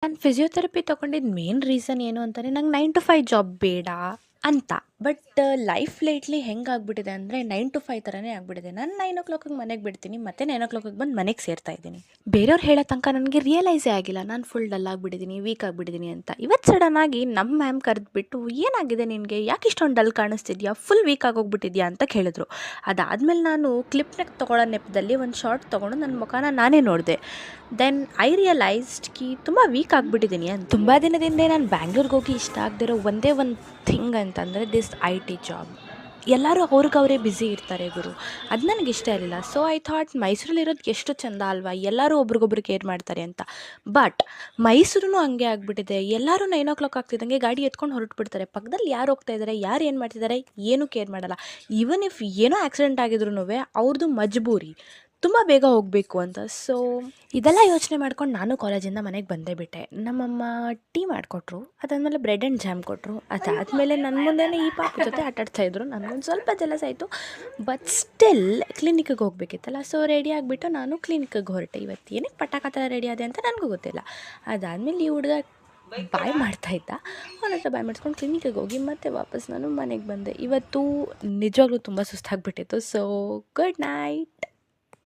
ನಾನು ಫಿಸಿಯೋಥೆರಪಿ ತೊಗೊಂಡಿದ್ದ main reason ಏನು ಅಂತಂದರೆ ನಂಗೆ 9 ಟು 5 ಜಾಬ್ ಬೇಡ ಅಂತ. ಬಟ್ ಲೈಫ್ ಲೇಟ್ಲಿ ಹೆಂಗಾಗ್ಬಿಟ್ಟಿದೆ ಅಂದರೆ 9 ಟು 5 ಥರನೇ ಆಗ್ಬಿಟ್ಟಿದೆ. ನಾನು 9:00ಗೆ ಮನೆಗೆ ಬಿಡ್ತೀನಿ, ಮತ್ತೆ 9:00ಗೆ ಬಂದು ಮನೆಗೆ ಸೇರ್ತಾ ಇದ್ದೀನಿ. ಬೇರೆಯವ್ರು ಹೇಳೋ ತನಕ ನನಗೆ ರಿಯಲೈಸೇ ಆಗಿಲ್ಲ ನಾನು ಫುಲ್ ಡಲ್ ಆಗಿಬಿಟ್ಟಿದ್ದೀನಿ, ವೀಕ್ ಆಗಿಬಿಟ್ಟಿದ್ದೀನಿ ಅಂತ. ಇವತ್ತು ಸಡನ್ನಾಗಿ ನಮ್ಮ ಮ್ಯಾಮ್ ಕರೆದ್ಬಿಟ್ಟು, "ಏನಾಗಿದೆ ನಿನಗೆ? ಯಾಕೆ ಇಷ್ಟೊಂದು ಡಲ್ ಕಾಣಿಸ್ತಿದ್ಯಾ? ಫುಲ್ ವೀಕ್ ಆಗೋಗ್ಬಿಟ್ಟಿದ್ಯಾ?" ಅಂತ ಕೇಳಿದ್ರು. ಅದಾದಮೇಲೆ ನಾನು ಕ್ಲಿಪ್‌ನ ತೊಗೊಳ್ಳೋ ನೆಪದಲ್ಲಿ ಒಂದು ಶಾರ್ಟ್ ತೊಗೊಂಡು ನನ್ನ ಮುಖನ ನಾನೇ ನೋಡಿದೆ. ದೆನ್ ಐ ರಿಯಲೈಸ್ಡ್ ತುಂಬ ವೀಕ್ ಆಗಿಬಿಟ್ಟಿದ್ದೀನಿ ಅಂತ. ತುಂಬ ದಿನದಿಂದ ನಾನು ಬ್ಯಾಂಗ್ಳೂರ್ಗೆ ಹೋಗಿ ಇಷ್ಟ ಆಗದಿರೋ ಒಂದೇ ಒಂದು ಥಿಂಗ್ ಅಂತಂದರೆ ದಿಸ್ IT ಜಾಬ್. ಎಲ್ಲರೂ ಅವ್ರಿಗವರೇ ಬ್ಯುಸಿ ಇರ್ತಾರೆ ಗುರು. ಅದು ನನಗೆ ಇಷ್ಟ ಇರಲಿಲ್ಲ. ಸೊ ಐ ಥಾಟ್ ಮೈಸೂರಲ್ಲಿರೋದು ಎಷ್ಟು ಚೆಂದ ಅಲ್ವಾ, ಎಲ್ಲರೂ ಒಬ್ರಿಗೊಬ್ರು ಕೇರ್ ಮಾಡ್ತಾರೆ ಅಂತ. ಬಟ್ ಮೈಸೂರೂ ಹಂಗೆ ಆಗಿಬಿಟ್ಟಿದೆ. ಎಲ್ಲರೂ 9:00 ಆಗ್ತಿದ್ದಂಗೆ ಗಾಡಿ ಎತ್ಕೊಂಡು ಹೊರಟುಬಿಡ್ತಾರೆ. ಪಕ್ಕದಲ್ಲಿ ಯಾರು ಹೋಗ್ತಾ ಇದ್ದಾರೆ, ಯಾರು ಏನು ಮಾಡ್ತಿದ್ದಾರೆ, ಏನೂ ಕೇರ್ ಮಾಡಲ್ಲ. ಈವನ್ ಇಫ್ ಏನೋ ಆಕ್ಸಿಡೆಂಟ್ ಆಗಿದ್ರೂ ಅವ್ರದ್ದು ಮಜ್ಬೂರಿ ತುಂಬ ಬೇಗ ಹೋಗಬೇಕು ಅಂತ. ಸೊ ಇದೆಲ್ಲ ಯೋಚನೆ ಮಾಡ್ಕೊಂಡು ನಾನು ಕಾಲೇಜಿಂದ ಮನೆಗೆ ಬಂದೇ ಬಿಟ್ಟೆ. ನಮ್ಮಮ್ಮ ಟೀ ಮಾಡಿಕೊಟ್ರು, ಅದಾದಮೇಲೆ ಬ್ರೆಡ್ ಆ್ಯಂಡ್ ಜಾಮ್ ಕೊಟ್ಟರು. ಅದಾದಮೇಲೆ ನನ್ನ ಮುಂದೆನೇ ಈ ಪಾಪ ಜೊತೆ ಆಟಾಡ್ತಾಯಿದ್ರು. ನನಗೊಂದು ಸ್ವಲ್ಪ ಜಲಸ್ ಆಯಿತು. ಬಟ್ ಸ್ಟಿಲ್ ಕ್ಲಿನಿಕ್ಕಿಗೆ ಹೋಗಬೇಕಿತ್ತಲ್ಲ, ಸೊ ರೆಡಿ ಆಗಿಬಿಟ್ಟು ನಾನು ಕ್ಲಿನಿಕ್ಕಿಗೆ ಹೊರಟೆ. ಇವತ್ತು ಏನಕ್ಕೆ ಪಟಾಕ ಥರ ರೆಡಿ ಆದೆ ಅಂತ ನನಗೂ ಗೊತ್ತಿಲ್ಲ. ಅದಾದಮೇಲೆ ಈ ಹುಡುಗ ಬಾಯ್ ಮಾಡ್ತಾಯಿದ್ದ, ಅವನ ಹತ್ರ ಬಾಯ್ ಮಾಡಿಸ್ಕೊಂಡು ಕ್ಲಿನಿಕ್ಕಿಗೆ ಹೋಗಿ ಮತ್ತೆ ವಾಪಸ್ ನಾನು ಮನೆಗೆ ಬಂದೆ. ಇವತ್ತು ನಿಜವಾಗ್ಲೂ ತುಂಬ ಸುಸ್ತಾಗಿಬಿಟ್ಟಿತ್ತು. So good night.